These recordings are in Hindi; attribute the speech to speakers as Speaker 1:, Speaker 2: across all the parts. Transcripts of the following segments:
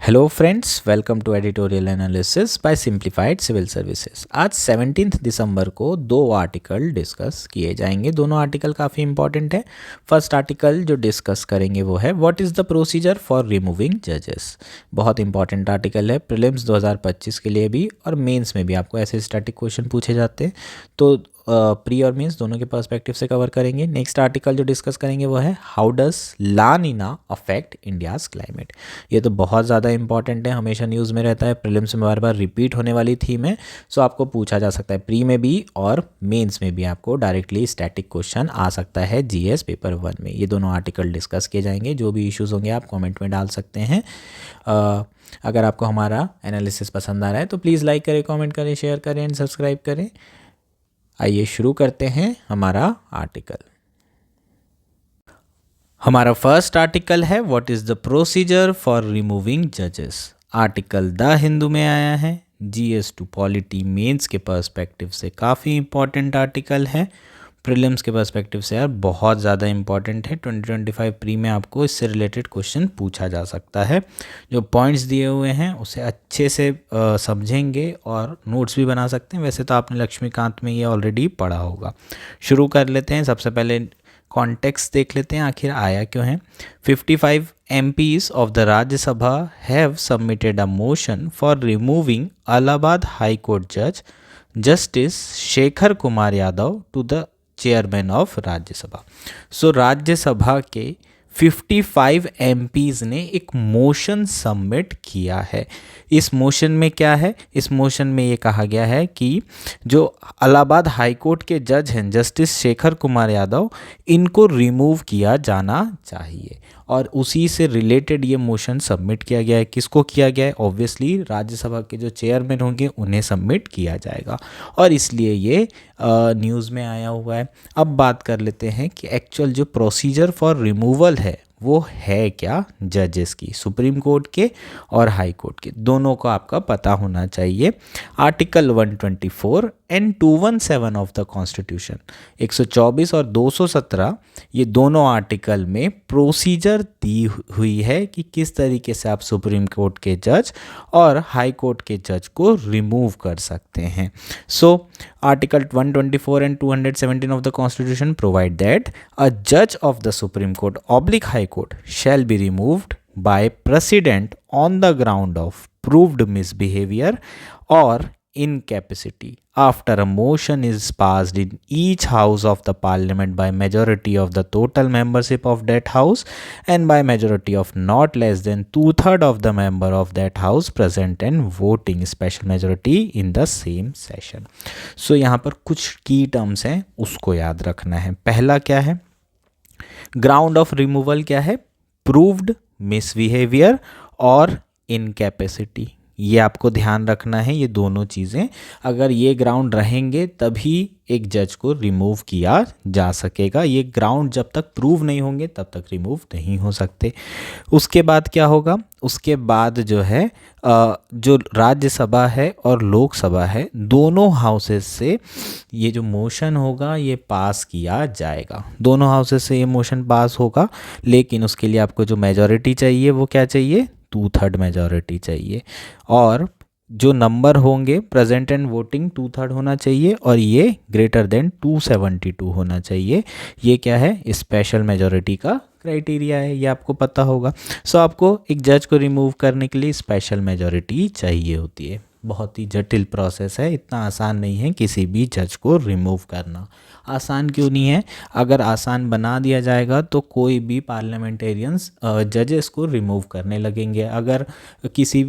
Speaker 1: Hello friends, welcome to editorial analysis by simplified civil services. आज 17 दिसंबर को दो आर्टिकल डिस्कस किए जाएंगे। दोनों आर्टिकल काफ़ी इंपॉर्टेंट है। फर्स्ट आर्टिकल जो डिस्कस करेंगे वो है what is the procedure for removing जजेस। बहुत इंपॉर्टेंट आर्टिकल है, प्रीलिम्स 2025 के लिए भी और मेंस में भी आपको ऐसे स्टैटिक क्वेश्चन पूछे जाते हैं, तो प्री और मीन्स दोनों के पर्सपेक्टिव से कवर करेंगे। नेक्स्ट आर्टिकल जो डिस्कस करेंगे वो है how does La Nina affect India's climate. ये तो बहुत ज़्यादा इंपॉर्टेंट है, हमेशा न्यूज़ में रहता है, प्रीलिम्स में बार बार रिपीट होने वाली थीम है। सो आपको पूछा जा सकता है प्री में भी और मेंस में भी, आपको डायरेक्टली स्टैटिक क्वेश्चन आ सकता है जीएस पेपर 1 में। ये दोनों आर्टिकल डिस्कस किए जाएंगे। जो भी इश्यूज़ होंगे आप कॉमेंट में डाल सकते हैं। अगर आपको हमारा एनालिसिस पसंद आ रहा है तो प्लीज़ लाइक करें, कॉमेंट करें, शेयर करें एंड सब्सक्राइब करें। आइए शुरू करते हैं हमारा आर्टिकल। हमारा फर्स्ट आर्टिकल है what is the procedure for removing जजेस। आर्टिकल द हिंदू में आया है। जीएस टू पॉलिटी मेंस के पर्सपेक्टिव से काफ़ी इंपॉर्टेंट आर्टिकल है। प्रीलिम्स के पर्सपेक्टिव से यार बहुत ज़्यादा इंपॉर्टेंट है। 2025 प्री में आपको इससे रिलेटेड क्वेश्चन पूछा जा सकता है। जो पॉइंट्स दिए हुए हैं उसे अच्छे से समझेंगे और नोट्स भी बना सकते हैं। वैसे तो आपने लक्ष्मीकांत में ये ऑलरेडी पढ़ा होगा। शुरू कर लेते हैं। सबसे पहले कॉन्टेक्स्ट देख लेते हैं, आखिर आया क्यों है। 55 MPs of the Rajya Sabha have submitted a motion for removing Allahabad high court जज justice Shekhar Kumar Yadav to the chairman of Rajya Sabha. So Rajya Sabha के 55 MPs ने एक मोशन सबमिट किया है। इस मोशन में क्या है? इस मोशन में ये कहा गया है कि जो इलाहाबाद हाई कोर्ट के जज हैं जस्टिस शेखर कुमार यादव, इनको रिमूव किया जाना चाहिए और उसी से रिलेटेड ये मोशन सबमिट किया गया है। किसको किया गया है? ऑब्वियसली राज्यसभा के जो चेयरमैन होंगे उन्हें सबमिट किया जाएगा और इसलिए ये न्यूज़ में आया हुआ है। अब बात कर लेते हैं कि एक्चुअल जो प्रोसीजर फॉर रिमूवल है वो है क्या जजेस की, सुप्रीम कोर्ट के और हाई कोर्ट के, दोनों को आपका पता होना चाहिए। Article 124 and 217 of the constitution, 124 और 217, ये दोनों आर्टिकल में प्रोसीजर दी हुई है कि किस तरीके से आप सुप्रीम कोर्ट के जज और हाई कोर्ट के जज को रिमूव कर सकते हैं। So article 124 and 217 of the Constitution provide that a judge of the Supreme Court oblique High Court shall be removed by precedent on the ground of proved misbehavior or incapacity after a motion is passed in each house of the parliament by majority of the total membership of that house and by majority of not less than 2/3 of the member of that house present and voting special majority in the same session। सो यहाँ पर कुछ की टर्म्स हैं, उसको याद रखना है। पहला क्या है? ग्राउंड ऑफ रिमूवल क्या है? प्रूव्ड मिसबिहेवियर और इनकैपेसिटी। ये आपको ध्यान रखना है। ये दोनों चीज़ें अगर ये ग्राउंड रहेंगे तभी एक जज को रिमूव किया जा सकेगा। ये ग्राउंड जब तक प्रूव नहीं होंगे तब तक रिमूव नहीं हो सकते। उसके बाद क्या होगा? उसके बाद जो है जो राज्यसभा है और लोकसभा है, दोनों हाउसेस से ये जो मोशन होगा ये पास किया जाएगा। दोनों हाउसेस से ये मोशन पास होगा, लेकिन उसके लिए आपको जो मेजॉरिटी चाहिए वो क्या चाहिए? 2/3 मेजॉरिटी चाहिए और जो नंबर होंगे प्रेजेंट एंड वोटिंग 2/3 होना चाहिए और ये ग्रेटर देन 272 होना चाहिए। ये क्या है? स्पेशल मेजॉरिटी का क्राइटेरिया है, ये आपको पता होगा। सो आपको एक जज को रिमूव करने के लिए स्पेशल मेजॉरिटी चाहिए होती है। बहुत ही जटिल प्रोसेस है, इतना आसान नहीं है किसी भी जज को रिमूव करना। आसान क्यों नहीं है? अगर आसान बना दिया जाएगा तो कोई भी पार्लियामेंटेरियंस जजेस को रिमूव करने लगेंगे। अगर किसी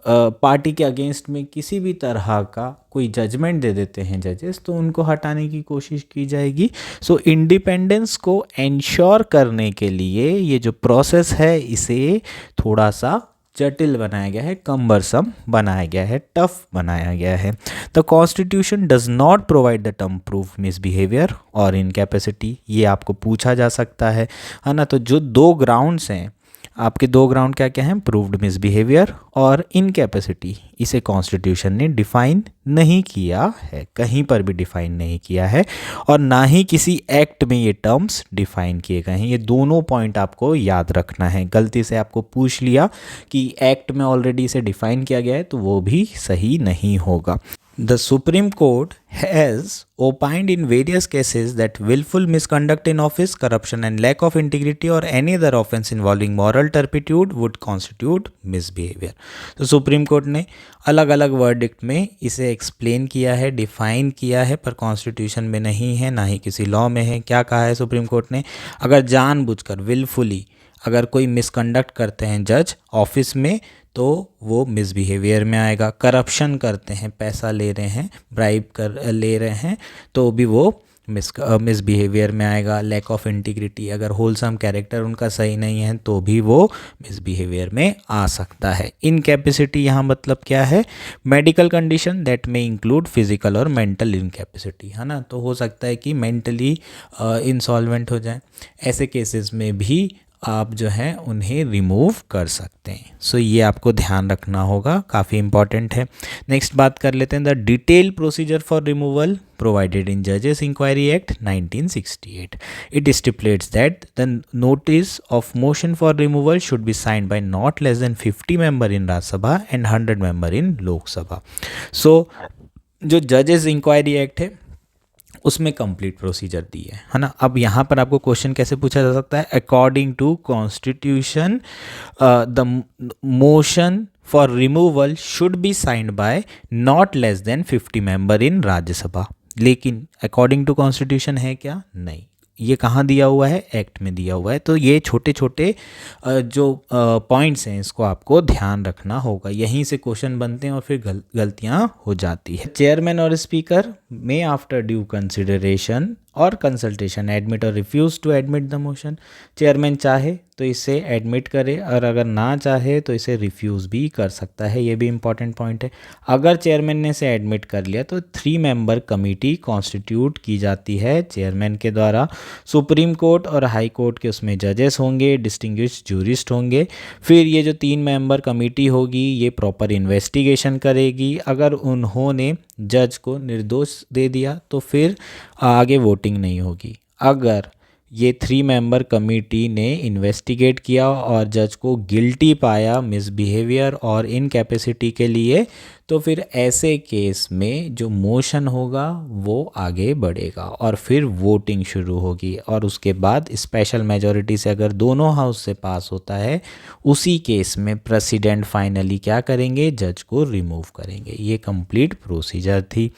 Speaker 1: पार्टी के अगेंस्ट में किसी भी तरह का कोई जजमेंट दे देते हैं जजेस, तो उनको हटाने की कोशिश की जाएगी। सो इंडिपेंडेंस को इंश्योर करने के लिए ये जो प्रोसेस है इसे थोड़ा सा जटिल बनाया गया है, कम्बरसम बनाया गया है, टफ बनाया गया है। The constitution does not provide the term proof misbehaviour और इनकैपेसिटी। ये आपको पूछा जा सकता है ना। तो जो दो ग्राउंड्स हैं आपके दो ग्राउंड क्या क्या हैं, प्रूव्ड मिसबिहेवियर और इनकैपेसिटी। इसे कॉन्स्टिट्यूशन ने डिफाइन नहीं किया है, कहीं पर भी डिफाइन नहीं किया है, और ना ही किसी एक्ट में ये टर्म्स डिफाइन किए गए हैं। ये दोनों पॉइंट आपको याद रखना है। गलती से आपको पूछ लिया कि एक्ट में ऑलरेडी इसे डिफाइन किया गया है तो वो भी सही नहीं होगा। The Supreme Court has opined in various cases that willful misconduct in office, corruption and lack of integrity or any other offense involving moral turpitude would constitute misbehavior. तो सुप्रीम कोर्ट ने अलग अलग वर्डिक्ट में इसे एक्सप्लेन किया है, डिफाइन किया है, पर कॉन्स्टिट्यूशन में नहीं है, ना ही किसी लॉ में है। क्या कहा है सुप्रीम कोर्ट ने, अगर जानबूझकर विलफुली अगर कोई मिसकंडक्ट करते हैं जज ऑफिस में तो वो मिसबिहेवियर में आएगा। करप्शन करते हैं, पैसा ले रहे हैं, ब्राइब कर ले रहे हैं तो भी वो मिसबिहेवियर में आएगा। लैक ऑफ इंटीग्रिटी, अगर होलसम कैरेक्टर उनका सही नहीं है तो भी वो मिसबिहेवियर में आ सकता है। इनकैपेसिटी यहाँ मतलब क्या है, मेडिकल कंडीशन दैट में इंक्लूड फिजिकल और मेंटल इनकैपेसिटी, है ना। तो हो सकता है कि मेंटली इंसॉल्वेंट हो जाए, ऐसे केसेस में भी आप जो है उन्हें रिमूव कर सकते हैं। सो ये आपको ध्यान रखना होगा, काफ़ी इंपॉर्टेंट है। नेक्स्ट बात कर लेते हैं the detail procedure for removal provided in Judges Inquiry Act 1968. It stipulates that the notice of motion for removal should be signed by not less than 50 member in Rajya Sabha and 100 member in Lok Sabha. So जो Judges Inquiry Act है उसमें कंप्लीट प्रोसीजर दी है ना। अब यहाँ पर आपको क्वेश्चन कैसे पूछा जा सकता है, according to constitution the motion for removal should be signed by not less than 50 member in Rajya Sabha. लेकिन अकॉर्डिंग टू कॉन्स्टिट्यूशन है क्या, नहीं। ये कहाँ दिया हुआ है, एक्ट में दिया हुआ है। तो ये छोटे छोटे जो पॉइंट्स हैं इसको आपको ध्यान रखना होगा, यहीं से क्वेश्चन बनते हैं और फिर गलतियाँ हो जाती है। चेयरमैन और स्पीकर में आफ्टर ड्यू कंसिडरेशन और कंसल्टेशन एडमिट और refuse to admit the motion. Chairman चाहे तो इसे एडमिट करे और अगर ना चाहे तो इसे रिफ्यूज़ भी कर सकता है, ये भी इंपॉर्टेंट पॉइंट है। अगर चेयरमैन ने इसे एडमिट कर लिया तो 3 मेंबर कमेटी कॉन्स्टिट्यूट की जाती है चेयरमैन के द्वारा। सुप्रीम कोर्ट और हाई कोर्ट के उसमें जजेस होंगे, डिस्टिंग्विश्ड जूरिस्ट होंगे। फिर ये जो 3 मेंबर कमेटी होगी ये प्रॉपर इन्वेस्टिगेशन करेगी। अगर उन्होंने जज को निर्दोष दे दिया तो फिर आगे वोटिंग नहीं होगी। अगर ये 3 मेंबर कमेटी ने इन्वेस्टिगेट किया और जज को गिल्टी पाया मिसबिहेवियर और इनकैपेसिटी के लिए तो फिर ऐसे केस में जो मोशन होगा वो आगे बढ़ेगा और फिर वोटिंग शुरू होगी और उसके बाद स्पेशल मेजॉरिटी से अगर दोनों हाउस से पास होता है उसी केस में प्रेसिडेंट फाइनली क्या करेंगे, जज को रिमूव करेंगे। ये कंप्लीट प्रोसीजर थी।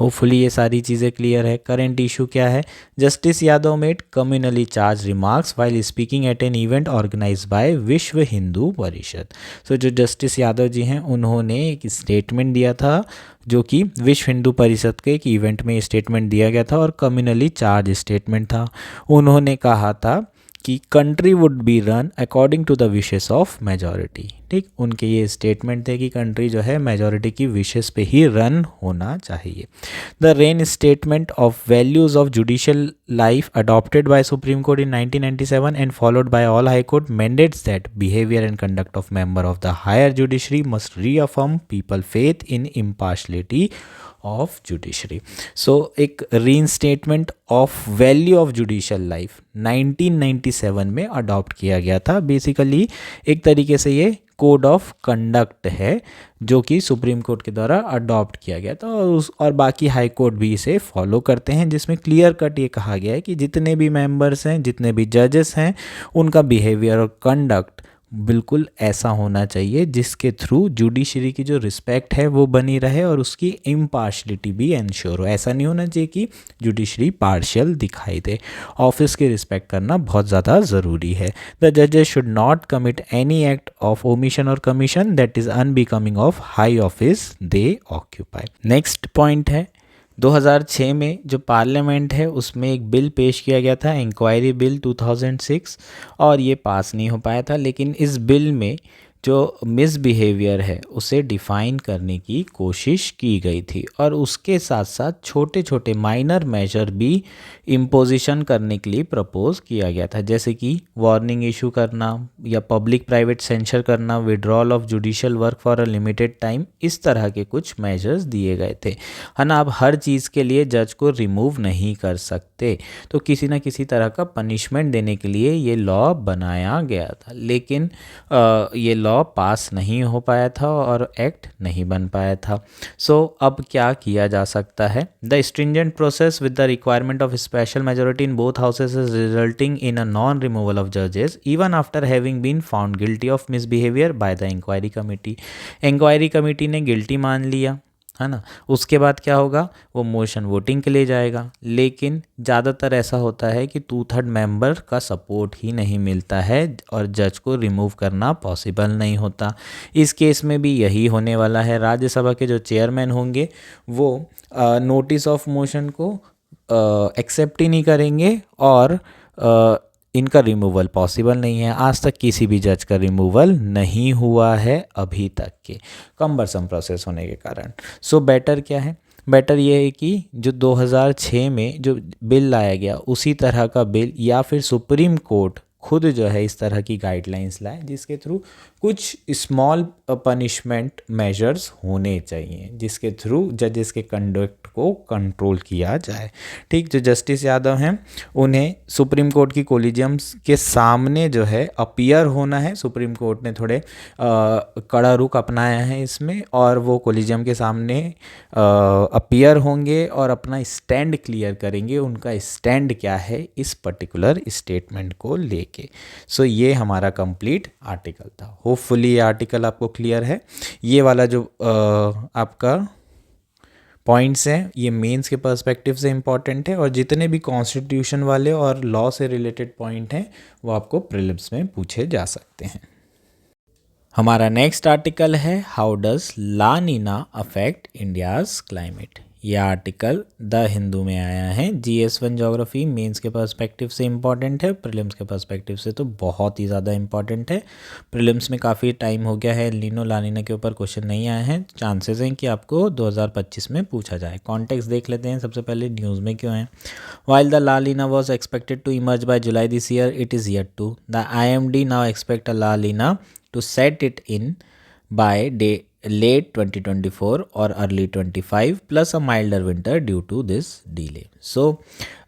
Speaker 1: होपफुली ये सारी चीज़ें क्लियर है। करंट इशू क्या है, justice Yadav made communally charge remarks while speaking at an event organised by Vishwa Hindu परिषद। सो जो जस्टिस यादव जी हैं उन्होंने एक स्टेटमेंट दिया था जो कि विश्व हिंदू परिषद के एक इवेंट में स्टेटमेंट दिया गया था और कम्युनली चार्ज स्टेटमेंट था। उन्होंने कहा था कि country would be run according to the wishes of majority. ठीक, उनके ये स्टेटमेंट थे कि कंट्री जो है मेजॉरिटी की विशेस पे ही रन होना चाहिए। The restatement of values of judicial life adopted by supreme court in 1997 and followed by all high court mandates that behaviour and conduct of member of the higher judiciary must reaffirm people faith in impartiality of judiciary. So एक reinstatement of value of judicial life 1997 में अडॉप्ट किया गया था। बेसिकली एक तरीके से ये कोड ऑफ कंडक्ट है जो कि सुप्रीम कोर्ट के द्वारा अडॉप्ट किया गया था और बाकी हाई कोर्ट भी इसे फॉलो करते हैं, जिसमें क्लियर कट ये कहा गया है कि जितने भी मेंबर्स हैं, जितने भी जजेस हैं, उनका बिहेवियर और कंडक्ट बिल्कुल ऐसा होना चाहिए जिसके थ्रू जुडिशरी की जो रिस्पेक्ट है वो बनी रहे और उसकी इम्पार्शलिटी भी इंश्योर हो। ऐसा नहीं होना चाहिए कि जुडिशरी पार्शियल दिखाई दे। ऑफिस की रिस्पेक्ट करना बहुत ज़्यादा ज़रूरी है। द जजेस should not commit any act of omission और commission that is unbecoming of high office they occupy. Next point है 2006 में जो पार्लियामेंट है उसमें एक बिल पेश किया गया था, इंक्वायरी बिल 2006, और ये पास नहीं हो पाया था। लेकिन इस बिल में जो मिसबिहेवियर है उसे डिफाइन करने की कोशिश की गई थी और उसके साथ साथ छोटे छोटे माइनर मेजर भी इम्पोजिशन करने के लिए प्रपोज किया गया था, जैसे कि वार्निंग इशू करना या पब्लिक प्राइवेट सेंसर करना, withdrawal of judicial work for a limited time, इस तरह के कुछ मेजर्स दिए गए थे, है ना। अब हर चीज़ के लिए जज को रिमूव नहीं कर सकते, तो किसी न किसी तरह का पनिशमेंट देने के लिए ये लॉ बनाया गया था, लेकिन ये लॉ पास नहीं हो पाया था और एक्ट नहीं बन पाया था। अब क्या किया जा सकता है? The stringent process with the requirement of special majority in both houses is resulting in a non removal of जजेस even after having been found guilty of misbehaviour by the inquiry committee. Inquiry committee ने गिल्टी मान लिया, है ना। उसके बाद क्या होगा? वो मोशन वोटिंग के लिए जाएगा, लेकिन ज़्यादातर ऐसा होता है कि 2/3 मेंबर का सपोर्ट ही नहीं मिलता है और जज को रिमूव करना पॉसिबल नहीं होता। इस केस में भी यही होने वाला है। राज्यसभा के जो चेयरमैन होंगे वो नोटिस ऑफ मोशन को एक्सेप्ट ही नहीं करेंगे और इनका रिमूवल पॉसिबल नहीं है। आज तक किसी भी जज का रिमूवल नहीं हुआ है अभी तक के, कम्बरसम प्रोसेस होने के कारण। बेटर क्या है? बेटर ये है कि जो 2006 में जो बिल लाया गया उसी तरह का बिल, या फिर सुप्रीम कोर्ट खुद जो है इस तरह की गाइडलाइंस लाए जिसके थ्रू कुछ स्मॉल पनिशमेंट मेजर्स होने चाहिए, जिसके थ्रू जजेस के कंडक्ट को कंट्रोल किया जाए। ठीक, जो जस्टिस यादव हैं उन्हें सुप्रीम कोर्ट की कोलिजियम्स के सामने जो है अपीयर होना है। सुप्रीम कोर्ट ने थोड़े कड़ा रुख अपनाया है इसमें, और वो कोलिजियम के सामने अपीयर होंगे और अपना स्टैंड क्लियर करेंगे, उनका स्टैंड क्या है इस पर्टिकुलर स्टेटमेंट को लेके। ये हमारा कंप्लीट आर्टिकल था। होपफुली ये आर्टिकल आपको क्लियर है। ये वाला जो आपका पॉइंट्स हैं ये मेंस के पर्सपेक्टिव से इम्पॉर्टेंट है, और जितने भी कॉन्स्टिट्यूशन वाले और लॉ से रिलेटेड पॉइंट हैं वो आपको प्रीलिम्स में पूछे जा सकते हैं। हमारा नेक्स्ट आर्टिकल है how does La Nina affect India's climate. ये आर्टिकल द हिंदू में आया है। GS1 ज्योग्राफी मेंस के पर्सपेक्टिव से इम्पॉर्टेंट है, प्रीलिम्स के पर्सपेक्टिव से तो बहुत ही ज़्यादा इम्पॉर्टेंट है। प्रीलिम्स में काफ़ी टाइम हो गया है, लीनो लानिना के ऊपर क्वेश्चन नहीं आए हैं, चांसेस हैं कि आपको 2025 में पूछा जाए। कॉन्टेक्स्ट देख लेते हैं सबसे पहले, न्यूज़ में क्यों है। While the La Nina was expected to emerge by July this year, it is yet to. The IMD now expect a La Nina to set it in by late 2024 or early 25 plus a milder winter due to this delay.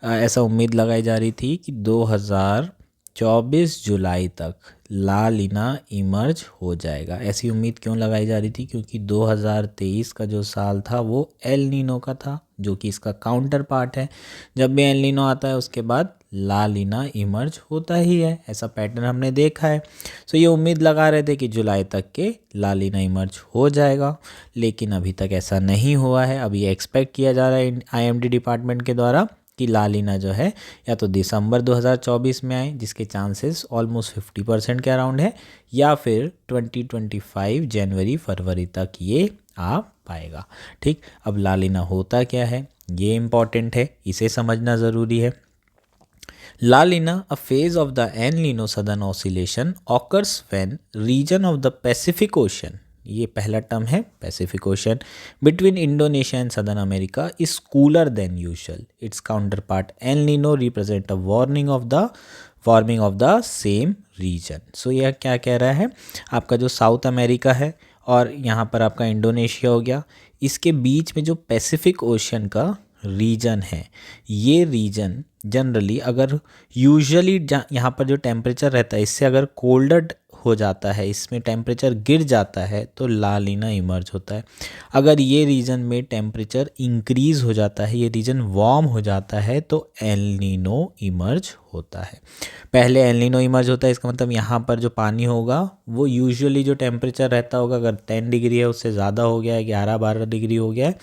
Speaker 1: ऐसा उम्मीद लगाई जा रही थी कि 2024 जुलाई तक ला लीना इमर्ज हो जाएगा। ऐसी उम्मीद क्यों लगाई जा रही थी? क्योंकि 2023 का जो साल था वो एल नीनो का था, जो कि इसका काउंटर पार्ट है। जब भी एल नीनो आता है उसके बाद ला लीना इमर्ज होता ही है, ऐसा पैटर्न हमने देखा है। ये उम्मीद लगा रहे थे कि जुलाई तक के ला लीना इमर्ज हो जाएगा, लेकिन अभी तक ऐसा नहीं हुआ है। अभी एक्सपेक्ट किया जा रहा है IMD डिपार्टमेंट के द्वारा कि ला लीना जो है या तो दिसंबर 2024 में आए, जिसके चांसेस ऑलमोस्ट 50% के अराउंड है, या फिर 2025 जनवरी फरवरी तक ये आ पाएगा। ठीक, अब ला लीना होता क्या है ये इम्पॉर्टेंट है, इसे समझना ज़रूरी है। La Nina, a phase of the El Nino southern oscillation, occurs when region of the Pacific Ocean, ये पहला टर्म है Pacific ocean, between Indonesia and southern America is cooler than usual. It's counterpart El Nino represent a warming of the same region. यह क्या कह रहा है, आपका जो साउथ अमेरिका है और यहाँ पर आपका इंडोनेशिया हो गया, इसके बीच में जो पैसिफिक ओशन का रीजन है, ये रीजन जनरली अगर यूजुअली यहाँ पर जो टेम्परेचर रहता है इससे अगर कोल्डर हो जाता है, इसमें टेम्परेचर गिर जाता है तो ला लीना इमर्ज होता है। अगर ये रीजन में टेम्परेचर इंक्रीज हो जाता है, ये रीजन वार्म हो जाता है, तो एल नीनो इमर्ज होता है। पहले एल नीनो इमर्ज होता है, इसका मतलब यहाँ पर जो पानी होगा वो यूजुअली जो टेम्परेचर रहता होगा, अगर 10 डिग्री है उससे ज़्यादा हो गया है, 11-12 डिग्री हो गया है,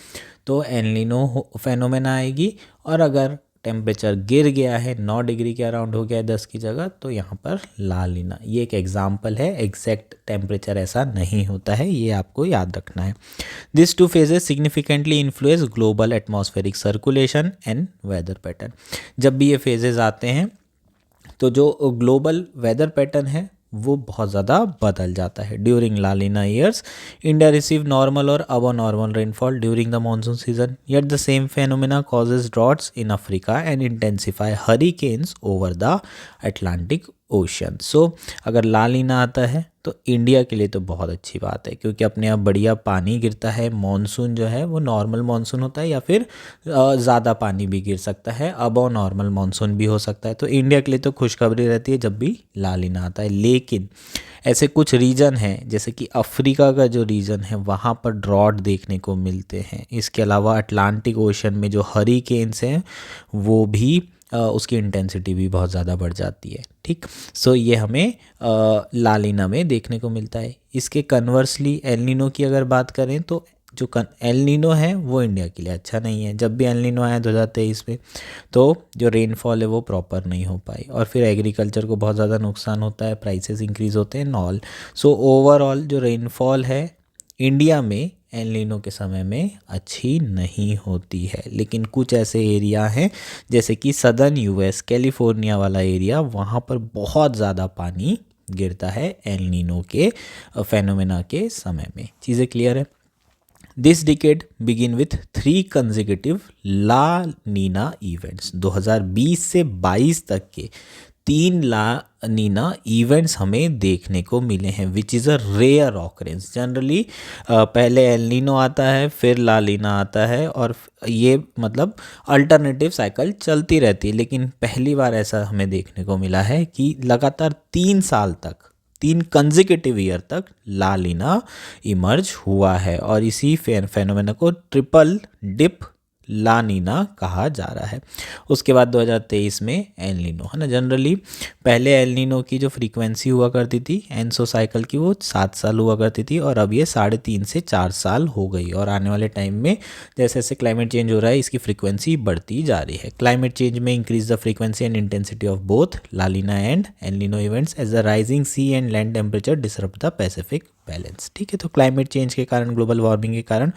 Speaker 1: तो एल नीनो फेनोमेना आएगी। और अगर टेम्परेचर गिर गया है, 9 डिग्री के अराउंड हो गया है 10 की जगह, तो यहाँ पर ला लीना। ये एक एग्जाम्पल है, एग्जैक्ट टेम्परेचर ऐसा नहीं होता है, ये आपको याद रखना है। This two phases significantly influence global atmospheric circulation and weather pattern. जब भी ये फेजेस आते हैं तो जो ग्लोबल वेदर पैटर्न है वो बहुत ज़्यादा बदल जाता है। During La Nina years India receive normal और above normal rainfall during the monsoon season, yet the same phenomena causes droughts in Africa and intensify hurricanes over the Atlantic ocean. So अगर लालिना आता है तो इंडिया के लिए तो बहुत अच्छी बात है, क्योंकि अपने यहाँ बढ़िया पानी गिरता है, मॉनसून जो है वो नॉर्मल मॉनसून होता है या फिर ज़्यादा पानी भी गिर सकता है, अबव नॉर्मल मॉनसून भी हो सकता है। तो इंडिया के लिए तो खुशखबरी रहती है जब भी लालिना आता है। लेकिन ऐसे कुछ रीजन हैं, जैसे कि अफ्रीका का जो रीजन है वहाँ पर ड्रॉट देखने को मिलते हैं। इसके अलावा अटलांटिक ओशन में जो हरिकेन्स हैं वो भी उसकी इंटेंसिटी भी बहुत ज़्यादा बढ़ जाती है। ठीक, सो ये हमें लालिना में देखने को मिलता है। इसके कन्वर्सली एल नीनो की अगर बात करें तो जो एल नीनो है वो इंडिया के लिए अच्छा नहीं है। जब भी एल नीनो आया 2023 में, तो जो रेनफॉल है वो प्रॉपर नहीं हो पाई और फिर एग्रीकल्चर को बहुत ज़्यादा नुकसान होता है, प्राइसेस इंक्रीज़ होते हैं नॉल। सो ओवरऑल जो रेनफॉल है इंडिया में एल नीनो के समय में अच्छी नहीं होती है। लेकिन कुछ ऐसे एरिया हैं जैसे कि सदर्न यूएस, कैलिफोर्निया वाला एरिया, वहाँ पर बहुत ज़्यादा पानी गिरता है एल नीनो के फेनोमेना के समय में। चीज़ें क्लियर है? This decade begin with 3 consecutive La Nina events. 2020 से 22 तक के 3 ला नीना इवेंट्स हमें देखने को मिले हैं, which is a rare occurrence. Generally पहले एल नीनो आता है, फिर ला नीना आता है, और ये मतलब अल्टरनेटिव साइकिल चलती रहती है। लेकिन पहली बार ऐसा हमें देखने को मिला है कि लगातार 3 साल तक, 3 कंसेक्यूटिव ईयर तक ला नीना इमर्ज हुआ है, और इसी फेनोमेना को ट्रिपल डिप ला नीना कहा जा रहा है। उसके बाद 2023 में एल नीनो है ना। जनरली पहले एल नीनो की जो फ्रीक्वेंसी हुआ करती थी एनसो साइकिल की, वो 7 साल हुआ करती थी, और अब ये 3.5 से 4 साल हो गई। और आने वाले टाइम में जैसे जैसे क्लाइमेट चेंज हो रहा है इसकी फ्रीक्वेंसी बढ़ती जा रही है। क्लाइमेट चेंज में increase the frequency and intensity of both La Nina and El Nino events as the rising sea and land temperature disrupt the Pacific balance. ठीक है, तो क्लाइमेट चेंज के कारण, ग्लोबल वार्मिंग के कारण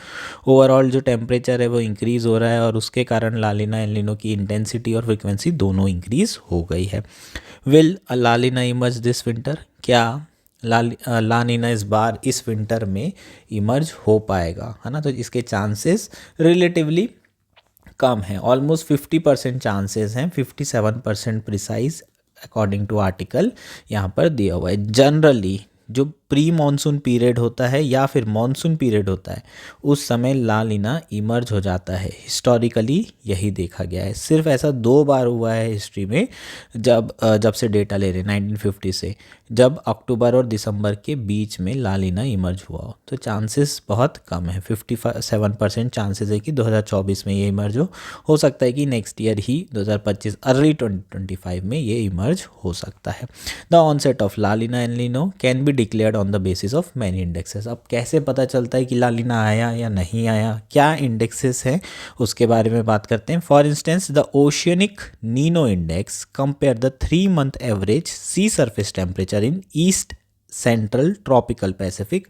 Speaker 1: ओवरऑल जो टेम्परेचर है वो इंक्रीज़ हो रहा है, और उसके कारण ला नीना एल नीनो की इंटेंसिटी और फ्रीक्वेंसी दोनों इंक्रीज़ हो गई है। Will La Nina emerge this winter? क्या ला नीना इस बार इस विंटर में इमर्ज हो पाएगा, है ना? तो इसके चांसेस रिलेटिवली कम है। ऑलमोस्ट 50% चांसेस हैं, 57% प्रिसाइज अकॉर्डिंग टू आर्टिकल यहाँ पर दिया हुआ है। जनरली जो प्री मानसून पीरियड होता है या फिर मानसून पीरियड होता है उस समय ला नीना इमर्ज हो जाता है। हिस्टोरिकली यही देखा गया है। सिर्फ ऐसा 2 बार हुआ है हिस्ट्री में, जब से डेटा ले रहे हैं 1950 से, जब अक्टूबर और दिसंबर के बीच में ला नीना इमर्ज हुआ हो। तो चांसेस बहुत कम है, 57% चांसेस है कि 2024 में ये इमर्ज हो सकता है कि नेक्स्ट ईयर ही 2025 अर्ली 2025 में ये इमर्ज हो सकता है। The onset of La Neena L Nino can be declared on the basis of many indexes. अब कैसे पता चलता है कि ला नीना आया या नहीं आया, क्या इंडेक्सेस हैं उसके बारे में बात करते हैं। For instance the oceanic Nino index compare the 3-month average sea surface temperature in east central tropical Pacific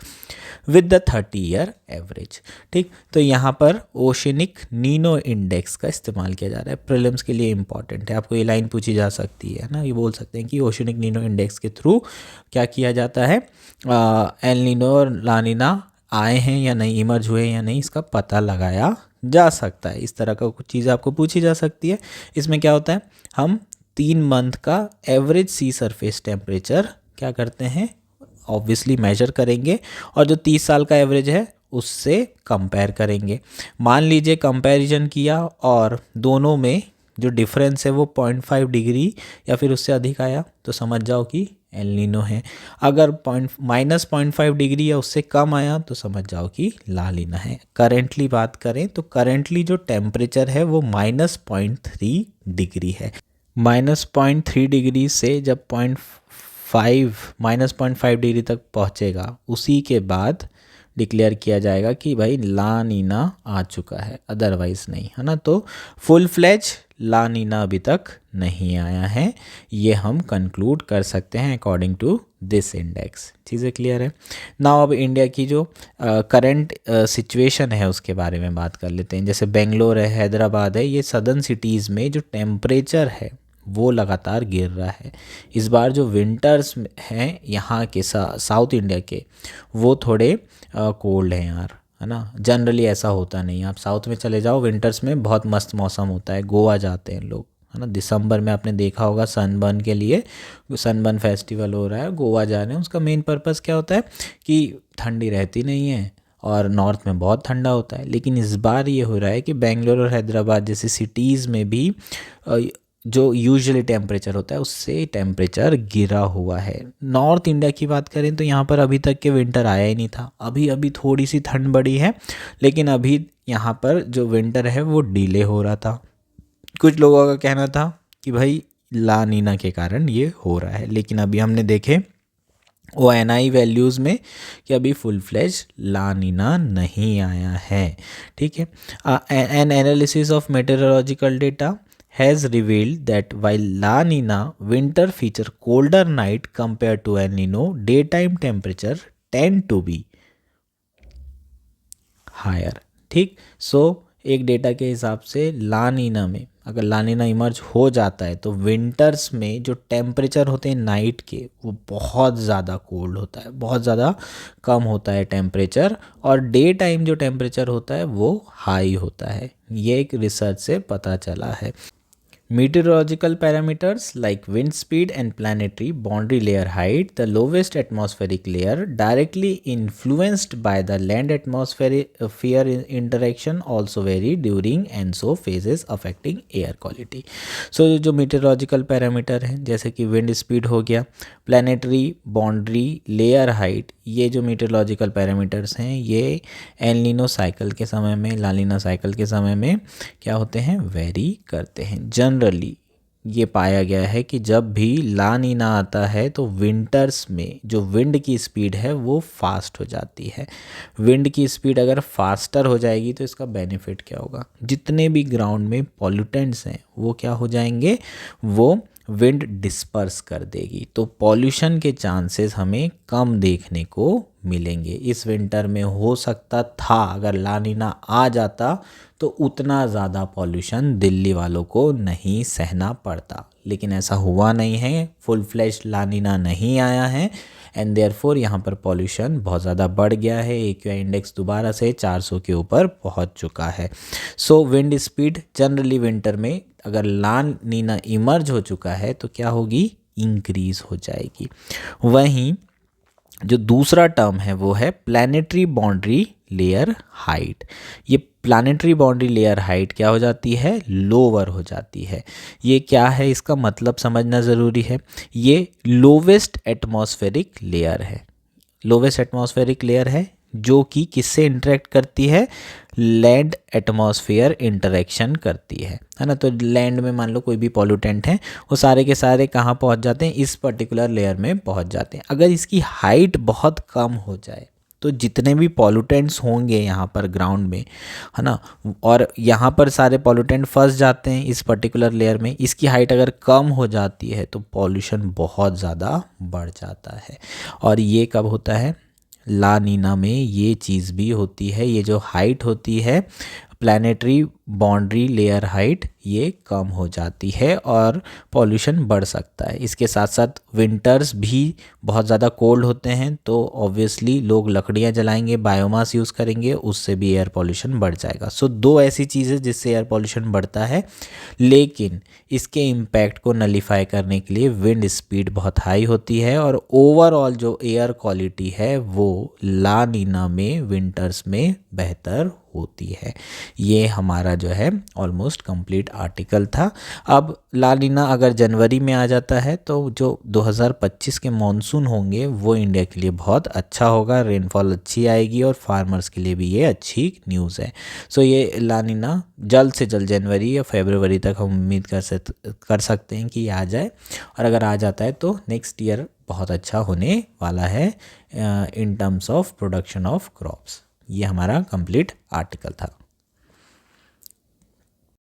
Speaker 1: with the 30-year average. ठीक, तो यहाँ पर ओशियनिक नीनो इंडेक्स का इस्तेमाल किया जा रहा है। प्रीलिम्स के लिए इंपॉर्टेंट है, आपको ये लाइन पूछी जा सकती है ना। ये बोल सकते हैं कि ओशियनिक नीनो इंडेक्स के थ्रू क्या किया जाता है, एल नीनो और ला नीना आए हैं या नहीं, इमर्ज हुए या नहीं, इसका पता लगाया जा सकता है। इस तरह का कुछ चीज़ें आपको पूछी जा सकती है। इसमें क्या होता है, हम 3 मंथ का एवरेज सी सरफेस टेम्परेचर क्या करते हैं, ऑब्वियसली मेजर करेंगे, और जो 30 साल का एवरेज है उससे कंपेयर करेंगे। मान लीजिए कंपैरिजन किया और दोनों में जो डिफरेंस है वो 0.5 डिग्री या फिर उससे अधिक आया, तो समझ जाओ कि एल नीनो है। अगर -0.5 डिग्री या उससे कम आया तो समझ जाओ कि ला नीना है। करेंटली बात करें तो करेंटली जो टेम्परेचर है वो -0.3 डिग्री है। -0.3 डिग्री से जब -0.5 डिग्री तक पहुंचेगा, उसी के बाद डिक्लेयर किया जाएगा कि भाई ला नीना आ चुका है, अदरवाइज नहीं, है ना। तो फुल फ्लेज ला नीना अभी तक नहीं आया है, ये हम कंक्लूड कर सकते हैं अकॉर्डिंग टू दिस इंडेक्स। चीज़ें क्लियर है ना। अब इंडिया की जो करंट सिचुएशन है उसके बारे में बात कर लेते हैं। जैसे बेंगलोर है, हैदराबाद है, ये सदर्न सिटीज़ में जो टेम्परेचर है वो लगातार गिर रहा है। इस बार जो विंटर्स हैं यहाँ के साउथ इंडिया के, वो थोड़े कोल्ड हैं यार, है ना। जनरली ऐसा होता नहीं, आप साउथ में चले जाओ विंटर्स में बहुत मस्त मौसम होता है, गोवा जाते हैं लोग, है ना। दिसंबर में आपने देखा होगा सनबर्न के लिए, सनबर्न फेस्टिवल हो रहा है, गोवा जा रहे हैं। उसका मेन पर्पस क्या होता है कि ठंडी रहती नहीं है और नॉर्थ में बहुत ठंडा होता है। लेकिन इस बार ये हो रहा है कि बेंगलोर और हैदराबाद जैसी सिटीज़ में भी जो यूजुअली टेम्परेचर होता है उससे टेम्परेचर गिरा हुआ है। नॉर्थ इंडिया की बात करें तो यहाँ पर अभी तक के विंटर आया ही नहीं था, अभी अभी थोड़ी सी ठंड बढ़ी है, लेकिन अभी यहाँ पर जो विंटर है वो डिले हो रहा था। कुछ लोगों का कहना था कि भाई ला नीना के कारण ये हो रहा है, लेकिन अभी हमने देखे ONI वैल्यूज़ में कि अभी फुल फ्लेज ला नीना नहीं आया है, ठीक है। N analysis of meteorological data has revealed that while La Nina winter feature colder night compared to El Nino, daytime temperature tend to be higher, ठीक। सो एक डेटा के हिसाब से ला नीना में अगर ला नीना इमर्ज हो जाता है तो विंटर्स में जो टेम्परेचर होते हैं नाइट के वो बहुत ज़्यादा कोल्ड होता है, बहुत ज़्यादा कम होता है टेम्परेचर, और डे टाइम जो टेम्परेचर होता है वो हाई होता है। ये एक रिसर्च से पता चला है। Meteorological parameters like wind speed and planetary boundary layer height, the lowest atmospheric layer, directly influenced by the land atmosphere interaction, also vary during ENSO phases affecting air quality. So जो meteorological parameter हैं जैसे कि wind speed हो गया, planetary boundary layer height, ये जो मीटरोलॉजिकल पैरामीटर्स हैं ये एल नीनो साइकिल के समय में, ला नीना साइकिल के समय में क्या होते हैं, वेरी करते हैं। जनरली ये पाया गया है कि जब भी ला नीना आता है तो विंटर्स में जो विंड की स्पीड है वो फास्ट हो जाती है। विंड की स्पीड अगर फास्टर हो जाएगी तो इसका बेनिफिट क्या होगा, जितने भी ग्राउंड में पॉल्यूटेंट्स हैं वो क्या हो जाएंगे, वो विंड डिस्पर्स कर देगी, तो पॉल्यूशन के चांसेस हमें कम देखने को मिलेंगे। इस विंटर में हो सकता था अगर ला नीना आ जाता तो उतना ज़्यादा पॉल्यूशन दिल्ली वालों को नहीं सहना पड़ता, लेकिन ऐसा हुआ नहीं है, फुल फ्लैश ला नीना नहीं आया है एंड देयरफॉर यहाँ पर पॉल्यूशन बहुत ज़्यादा बढ़ गया है। AQI इंडेक्स दोबारा से 400 के ऊपर पहुँच चुका है। सो विंड स्पीड जनरली विंटर में अगर ला नीना इमर्ज हो चुका है तो क्या होगी, इंक्रीज हो जाएगी। वहीं जो दूसरा टर्म है वो है प्लैनेटरी बाउंड्री लेयर हाइट। ये प्लैनेटरी बाउंड्री लेयर हाइट क्या हो जाती है, लोअर हो जाती है। ये क्या है, इसका मतलब समझना ज़रूरी है। ये लोवेस्ट एटमॉस्फेरिक लेयर है, लोवेस्ट एटमॉस्फेरिक लेयर है जो कि किससे इंटरेक्ट करती है, लैंड एटमॉस्फेयर इंटरेक्शन करती है ना। तो लैंड में मान लो कोई भी पॉल्यूटेंट है वो सारे के सारे कहाँ पहुँच जाते हैं, इस पर्टिकुलर लेयर में पहुँच जाते हैं। अगर इसकी हाइट बहुत कम हो जाए तो जितने भी पॉल्यूटेंट्स होंगे यहाँ पर ग्राउंड में, है ना, और यहाँ पर सारे पॉल्यूटेंट फंस जाते हैं इस पर्टिकुलर लेयर में, इसकी हाइट अगर कम हो जाती है तो पॉल्यूशन बहुत ज़्यादा बढ़ जाता है। और ये कब होता है, ला नीना में ये चीज़ भी होती है। ये जो हाइट होती है प्लैनेटरी बाउंड्री लेयर हाइट, ये कम हो जाती है और पॉल्यूशन बढ़ सकता है। इसके साथ साथ विंटर्स भी बहुत ज़्यादा कोल्ड होते हैं तो ऑब्वियसली लोग लकड़ियाँ जलाएंगे, बायोमास यूज़ करेंगे, उससे भी एयर पॉल्यूशन बढ़ जाएगा। सो दो ऐसी चीज़ें जिससे एयर पॉल्यूशन बढ़ता है, लेकिन इसके इम्पैक्ट को नलीफाई करने के लिए विंड स्पीड बहुत हाई होती है और ओवरऑल जो एयर क्वालिटी है वो ला नीना में विंटर्स में बेहतर होती है। ये हमारा जो है ऑलमोस्ट कंप्लीट आर्टिकल था। अब ला नीना अगर जनवरी में आ जाता है तो जो 2025 के मॉनसून होंगे वो इंडिया के लिए बहुत अच्छा होगा, रेनफॉल अच्छी आएगी और फार्मर्स के लिए भी ये अच्छी न्यूज़ है। सो ये ला नीना जल्द से जल्द जनवरी या फरवरी तक हम उम्मीद कर सकते हैं कि आ जाए, और अगर आ जाता है तो नेक्स्ट ईयर बहुत अच्छा होने वाला है in terms of production of crops. ये हमारा कंप्लीट आर्टिकल था।